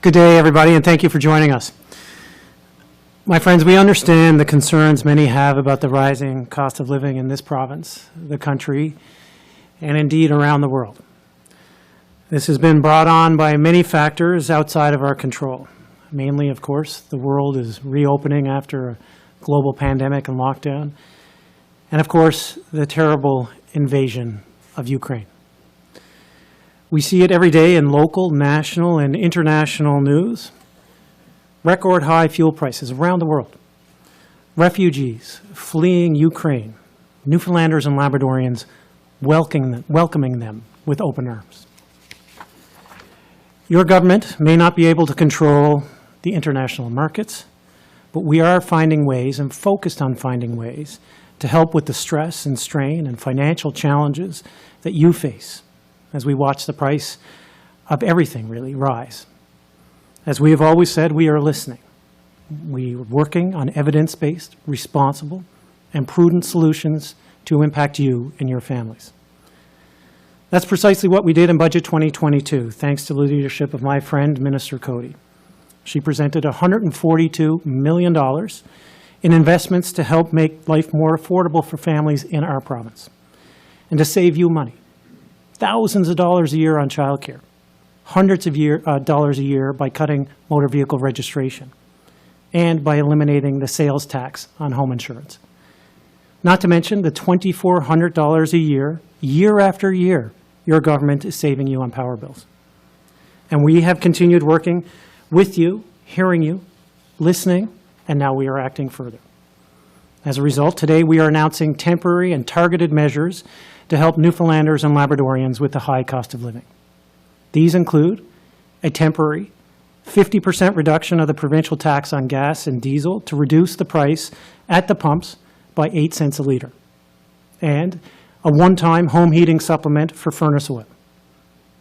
Good day, everybody, and thank you for joining us. My friends, we understand the concerns many have about the rising cost of living in this province, the country, and indeed around the world. This has been brought on by many factors outside of our control. Mainly, of course, the world is reopening after a global pandemic and lockdown, and of course, the terrible invasion of Ukraine. We see it every day in local, national, and international news. Record high fuel prices around the world. Refugees fleeing Ukraine. Newfoundlanders and Labradorians welcoming them with open arms. Your government may not be able to control the international markets, but we are finding ways and focused on finding ways to help with the stress and strain and financial challenges that you face as we watch the price of everything really rise. As we have always said, we are listening. We are working on evidence-based, responsible, and prudent solutions to impact you and your families. That's precisely what we did in Budget 2022, thanks to the leadership of my friend, Minister Coady. She presented $142 million in investments to help make life more affordable for families in our province and to save you money. Thousands of dollars a year on childcare, hundreds of dollars a year by cutting motor vehicle registration, and by eliminating the sales tax on home insurance. Not to mention the $2,400 a year, year after year, your government is saving you on power bills. And we have continued working with you, hearing you, listening, and now we are acting further. As a result, today we are announcing temporary and targeted measures to help Newfoundlanders and Labradorians with the high cost of living. These include a temporary 50% reduction of the provincial tax on gas and diesel to reduce the price at the pumps by 8 cents a litre, and a one-time home heating supplement for furnace oil.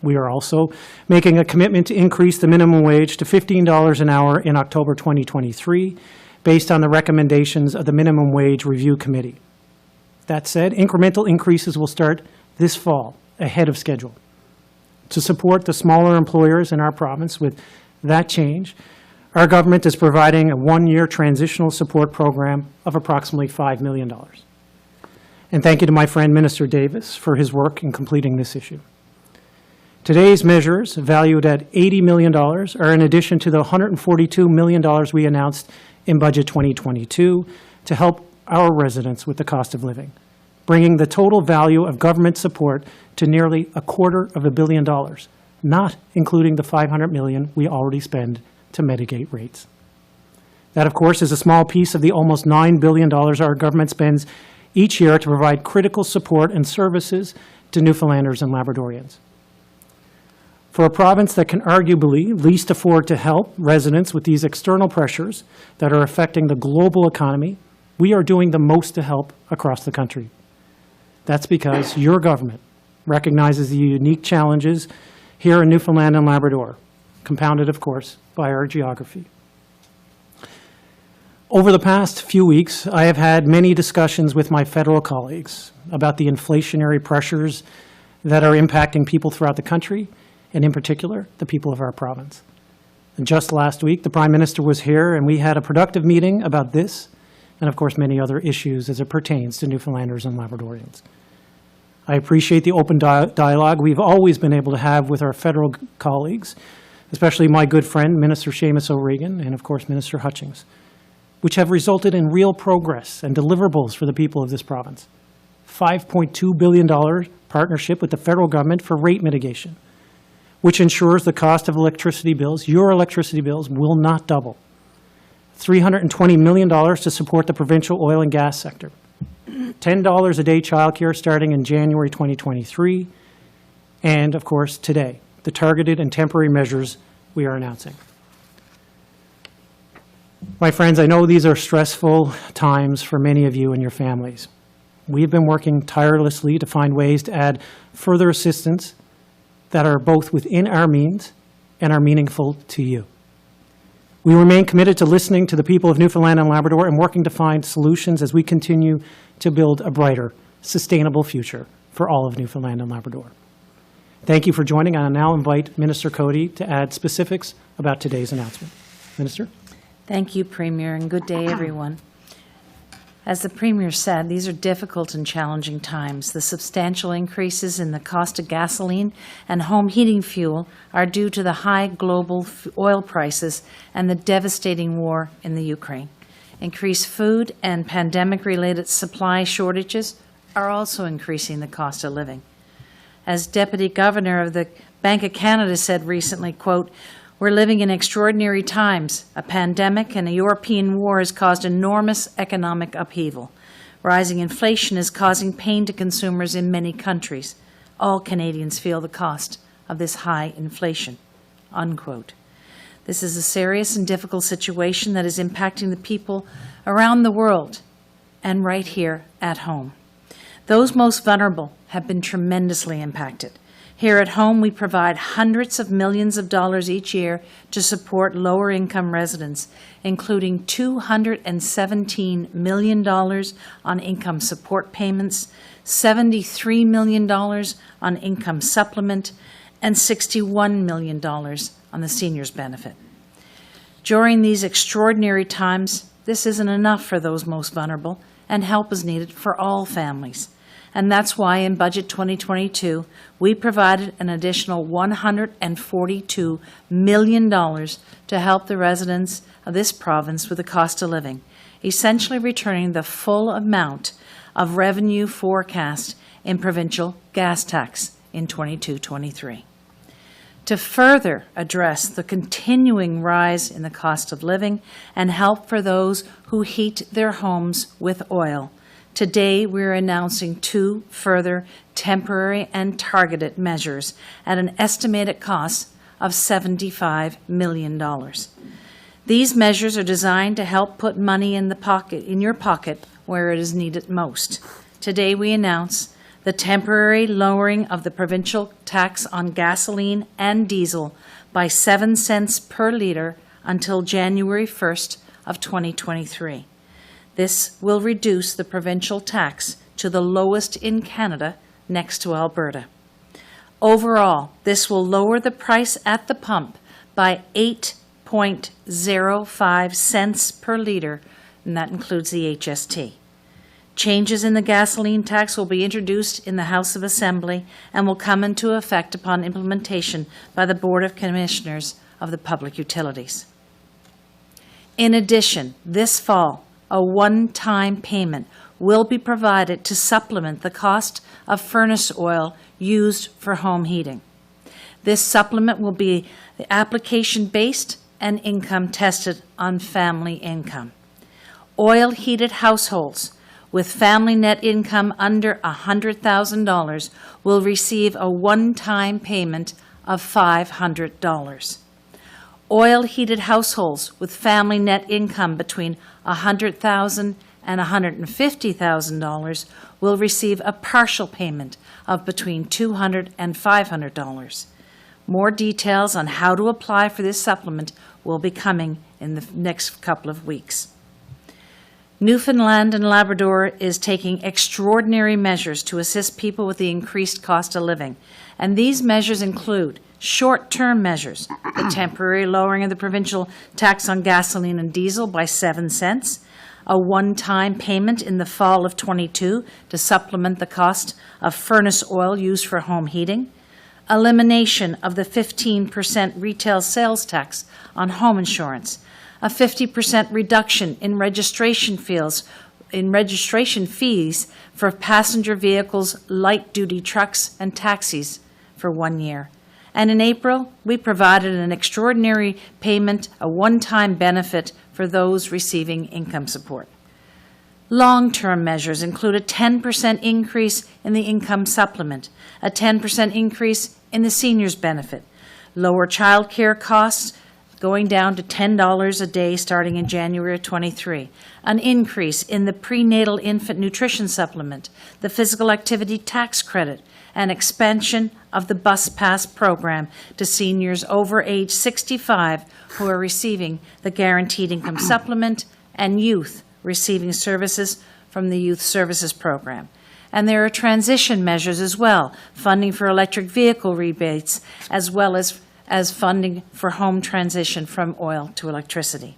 We are also making a commitment to increase the minimum wage to $15 an hour in October 2023, based on the recommendations of the Minimum Wage Review Committee. That said, incremental increases will start this fall, ahead of schedule. To support the smaller employers in our province with that change, our government is providing a one-year transitional support program of approximately $5 million. And thank you to my friend Minister Davis for his work in completing this issue. Today's measures, valued at $80 million, are in addition to the $142 million we announced in Budget 2022 to help our residents with the cost of living, bringing the total value of government support to nearly $250 million, not including the $500 million we already spend to mitigate rates. That, of course, is a small piece of the almost $9 billion our government spends each year to provide critical support and services to Newfoundlanders and Labradorians. For a province that can arguably least afford to help residents with these external pressures that are affecting the global economy, we are doing the most to help across the country. That's because your government recognizes the unique challenges here in Newfoundland and Labrador, compounded, of course, by our geography. Over the past few weeks, I have had many discussions with my federal colleagues about the inflationary pressures that are impacting people throughout the country, and in particular, the people of our province. And just last week, the Prime Minister was here, and we had a productive meeting about this, and of course, many other issues as it pertains to Newfoundlanders and Labradorians. I appreciate the open dialogue we've always been able to have with our federal colleagues, especially my good friend, Minister Seamus O'Regan, and of course, Minister Hutchings, which have resulted in real progress and deliverables for the people of this province. $5.2 billion partnership with the federal government for rate mitigation, which ensures the cost of electricity bills, your electricity bills, will not double. $320 million to support the provincial oil and gas sector. $10 a day childcare starting in January 2023. And, of course, today, the targeted and temporary measures we are announcing. My friends, I know these are stressful times for many of you and your families. We've been working tirelessly to find ways to add further assistance that are both within our means and are meaningful to you. We remain committed to listening to the people of Newfoundland and Labrador and working to find solutions as we continue to build a brighter, sustainable future for all of Newfoundland and Labrador. Thank you for joining. I now invite Minister Coady to add specifics about today's announcement. Minister? Thank you, Premier, and good day, everyone. As the Premier said, these are difficult and challenging times. The substantial increases in the cost of gasoline and home heating fuel are due to the high global oil prices and the devastating war in the Ukraine. Increased food and pandemic-related supply shortages are also increasing the cost of living. As Deputy Governor of the Bank of Canada said recently, quote, "We're living in extraordinary times. A pandemic and a European war has caused enormous economic upheaval. Rising inflation is causing pain to consumers in many countries. All Canadians feel the cost of this high inflation," unquote. This is a serious and difficult situation that is impacting the people around the world and right here at home. Those most vulnerable have been tremendously impacted. Here at home, we provide hundreds of millions of dollars each year to support lower-income residents, including $217 million on income support payments, $73 million on income supplement, and $61 million on the seniors benefit. During these extraordinary times, this isn't enough for those most vulnerable, and help is needed for all families. And that's why in Budget 2022, we provided an additional $142 million to help the residents of this province with the cost of living, essentially returning the full amount of revenue forecast in provincial gas tax in 22-23. To further address the continuing rise in the cost of living and help for those who heat their homes with oil, today we're announcing 2 further temporary and targeted measures at an estimated cost of $75 million. These measures are designed to help put money in your pocket where it is needed most. Today we announce the temporary lowering of the provincial tax on gasoline and diesel by 7 cents per litre until January 1st of 2023. This will reduce the provincial tax to the lowest in Canada next to Alberta. Overall, this will lower the price at the pump by 8.05 cents per litre, and that includes the HST. Changes in the gasoline tax will be introduced in the House of Assembly and will come into effect upon implementation by the Board of Commissioners of the Public Utilities. In addition, this fall, a one-time payment will be provided to supplement the cost of furnace oil used for home heating. This supplement will be application-based and income tested on family income. Oil-heated households with family net income under $100,000 will receive a one-time payment of $500. Oil-heated households with family net income between $100,000 and $150,000 will receive a partial payment of between $200 and $500. More details on how to apply for this supplement will be coming in the next couple of weeks. Newfoundland and Labrador is taking extraordinary measures to assist people with the increased cost of living, and these measures include short-term measures, the temporary lowering of the provincial tax on gasoline and diesel by 7 cents, a one-time payment in the fall of 22 to supplement the cost of furnace oil used for home heating, elimination of the 15% retail sales tax on home insurance, a 50% reduction in registration fees for passenger vehicles, light-duty trucks, and taxis for 1 year. And in April, we provided an extraordinary payment, a one-time benefit for those receiving income support. Long-term measures include a 10% increase in the income supplement, a 10% increase in the seniors benefit, lower child care costs going down to $10 a day starting in January of 23, an increase in the prenatal infant nutrition supplement, the physical activity tax credit, and expansion of the bus pass program to seniors over age 65 who are receiving the guaranteed income supplement and youth receiving services from the youth services program. And there are transition measures as well, funding for electric vehicle rebates, as well as as funding for home transition from oil to electricity.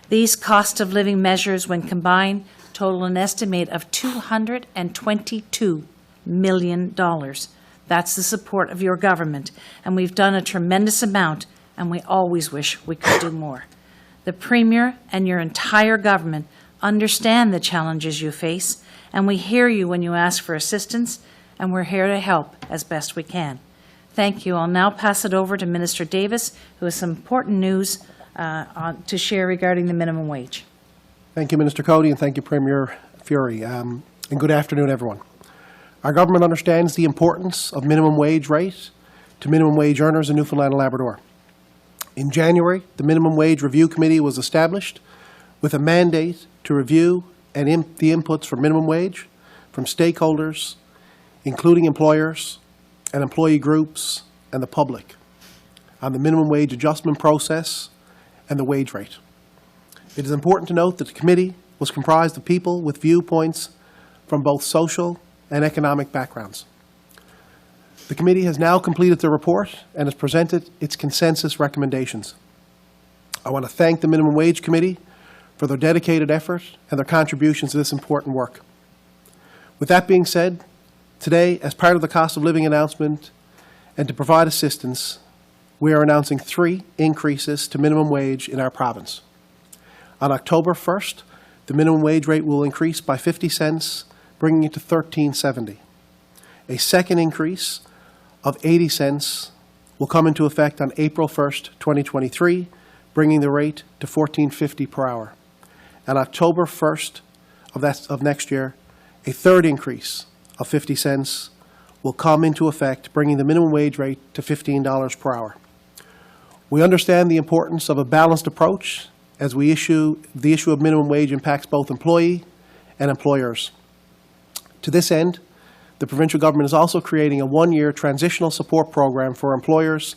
These cost of living measures, when combined, total an estimate of $222 million. That's the support of your government, and we've done a tremendous amount, and we always wish we could do more. The Premier and your entire government understand the challenges you face, and we hear you when you ask for assistance, and we're here to help as best we can. Thank you. I'll now pass it over to Minister Davis, who has some important news to share regarding the minimum wage. Thank you, Minister Coady, and thank you, Premier Furey. And good afternoon, everyone. Our government understands the importance of minimum wage rate to minimum wage earners in Newfoundland and Labrador. In January, the Minimum Wage Review Committee was established with a mandate to review the inputs for minimum wage from stakeholders, including employers and employee groups and the public, on the minimum wage adjustment process and the wage rate. It is important to note that the committee was comprised of people with viewpoints from both social and economic backgrounds. The committee has now completed the report and has presented its consensus recommendations. I want to thank the Minimum Wage Committee for their dedicated effort and their contributions to this important work. With that being said, today, as part of the cost of living announcement and to provide assistance, we are announcing 3 increases to minimum wage in our province. On October 1st, the minimum wage rate will increase by 50 cents, bringing it to $13.70. A second increase of 80 cents will come into effect on April 1st, 2023, bringing the rate to $14.50 per hour. On October 1st of next year, a third increase of 50 cents will come into effect, bringing the minimum wage rate to $15 per hour. We understand the importance of a balanced approach as the issue of minimum wage impacts both employee and employers. To this end, the provincial government is also creating a 1-year transitional support program for employers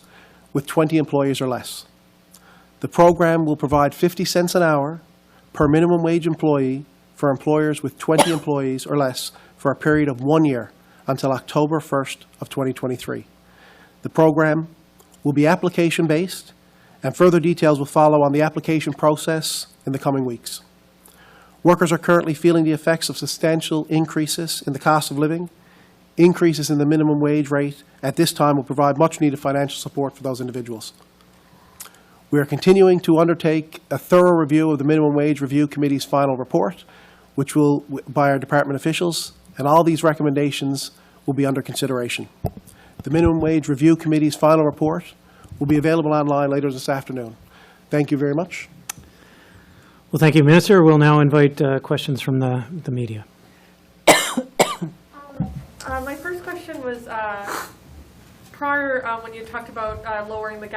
with 20 employees or less. The program will provide 50 cents an hour per minimum wage employee for employers with 20 employees or less for a period of 1 year until October 1st of 2023. The program will be application-based, and further details will follow on the application process in the coming weeks. Workers are currently feeling the effects of substantial increases in the cost of living. Increases in the minimum wage rate at this time will provide much-needed financial support for those individuals. We are continuing to undertake a thorough review of the Minimum Wage Review Committee's final report, which will, by our department officials, and all these recommendations will be under consideration. The Minimum Wage Review Committee's final report will be available online later this afternoon. Thank you very much. Well, thank you, Minister. We'll now invite questions from the media. My first question was prior when you talked about lowering the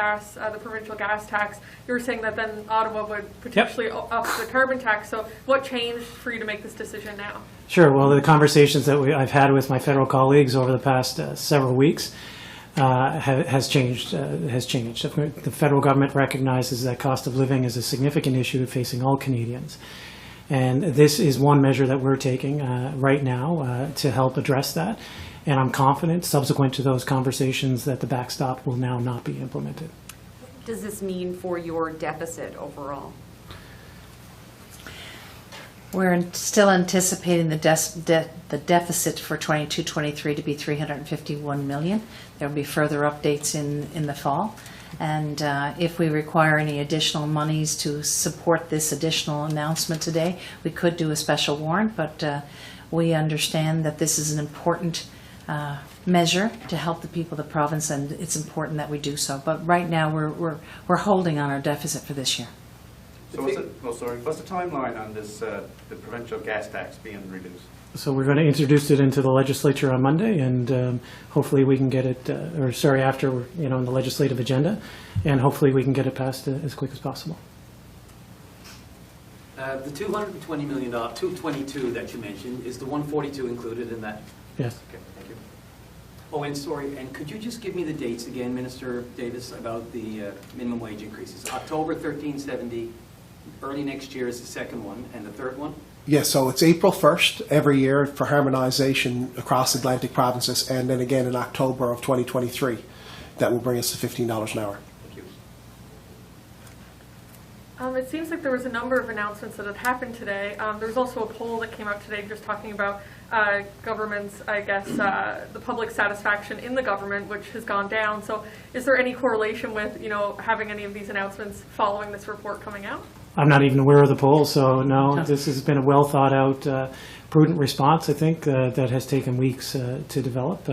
provincial gas tax, you were saying that then Ottawa would potentially up the carbon tax. So what changed for you to make this decision now? Sure. Well, the conversations that I've had with my federal colleagues over the past several weeks has changed. The federal government recognizes that cost of living is a significant issue facing all Canadians. And this is one measure that we're taking right now to help address that. And I'm confident, subsequent to those conversations, that the backstop will now not be implemented. What does this mean for your deficit overall? We're still anticipating the deficit for 22-23 to be $351 million. There will be further updates in the fall. And if we require any additional monies to support this additional announcement today, we could do a special warrant, but we understand that this is an important measure to help the people of the province, and it's important that we do so. But right now, we're holding on our deficit for this year. So what's the timeline on this, the provincial gas tax being reduced? So we're going to introduce it into the legislature on Monday, and hopefully we can get it, after we're, in the legislative agenda, and hopefully we can get it passed as quick as possible. The $220 million, 222 that you mentioned, is the 142 included in that? Yes. Okay, thank you. Oh, and sorry, and could you just give me the dates again, Minister Davis, about the minimum wage increases? October 1370, early next year is the second one, and the third one? Yes, so it's April 1st every year for harmonisation across Atlantic provinces, and then again in October of 2023. That will bring us to $15 an hour. It seems like there was a number of announcements that had happened today. There was also a poll that came out today just talking about government's, I guess, the public satisfaction in the government, which has gone down. So is there any correlation with, having any of these announcements following this report coming out? I'm not even aware of the poll, so no, this has been a well-thought-out, prudent response, I think, that has taken weeks to develop,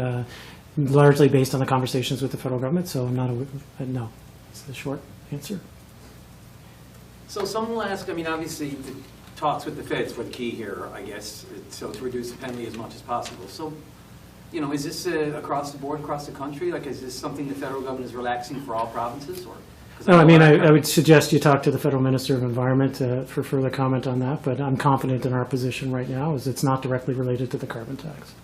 largely based on the conversations with the federal government, so I'm not, no, it's the short answer. So someone will ask, obviously, the talks with the feds were the key here, I guess, so to reduce the penalty as much as possible. So, is this across the board, across the country? Like, is this something the federal government is relaxing for all provinces, or? No, I would suggest you talk to the Federal Minister of Environment for further comment on that, but I'm confident in our position right now, as it's not directly related to the carbon tax.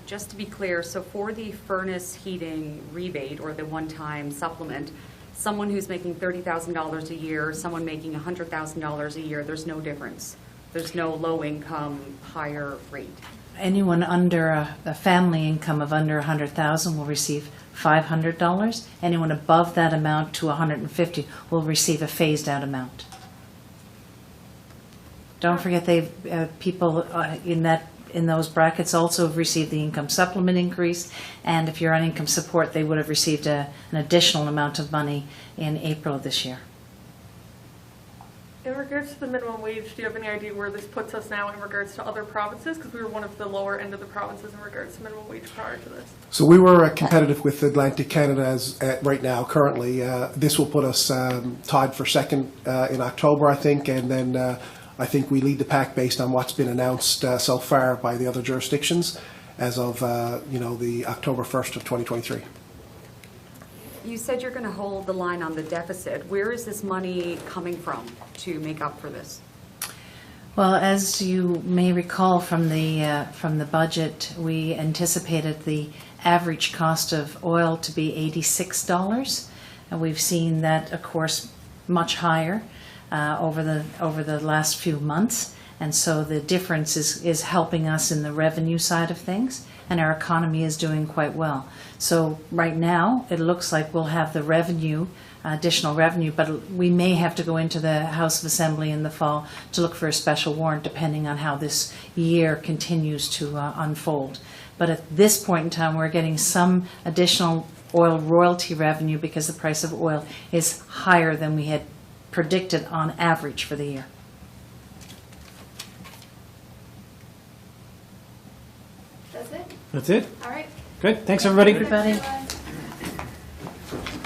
Just to be clear, so for the furnace heating rebate or the one-time supplement, someone who's making $30,000 a year, someone making $100,000 a year, there's no difference. There's no low-income, higher rate. Anyone under a family income of under 100,000 will receive $500. Anyone above that amount to 150 will receive a phased-out amount. Don't forget, people in those brackets also have received the income supplement increase, and if you're on income support, they would have received an additional amount of money in April of this year. In regards to the minimum wage, do you have any idea where this puts us now in regards to other provinces? Because we were one of the lower end of the provinces in regards to minimum wage prior to this. So we were competitive with Atlantic Canada as right now, currently. This will put us tied for second in October, I think, and then I think we lead the pack based on what's been announced so far by the other jurisdictions as of, the October 1st of 2023. You said you're going to hold the line on the deficit. Where is this money coming from to make up for this? Well, as you may recall from the budget, we anticipated the average cost of oil to be $86, and we've seen that, of course, much higher over the last few months, and so the difference is helping us in the revenue side of things, and our economy is doing quite well. So right now, it looks like we'll have the revenue, additional revenue, but we may have to go into the House of Assembly in the fall to look for a special warrant, depending on how this year continues to unfold. But at this point in time, we're getting some additional oil royalty revenue because the price of oil is higher than we had predicted on average for the year. That's it? That's it? All right. Good, thanks, everybody. Everybody.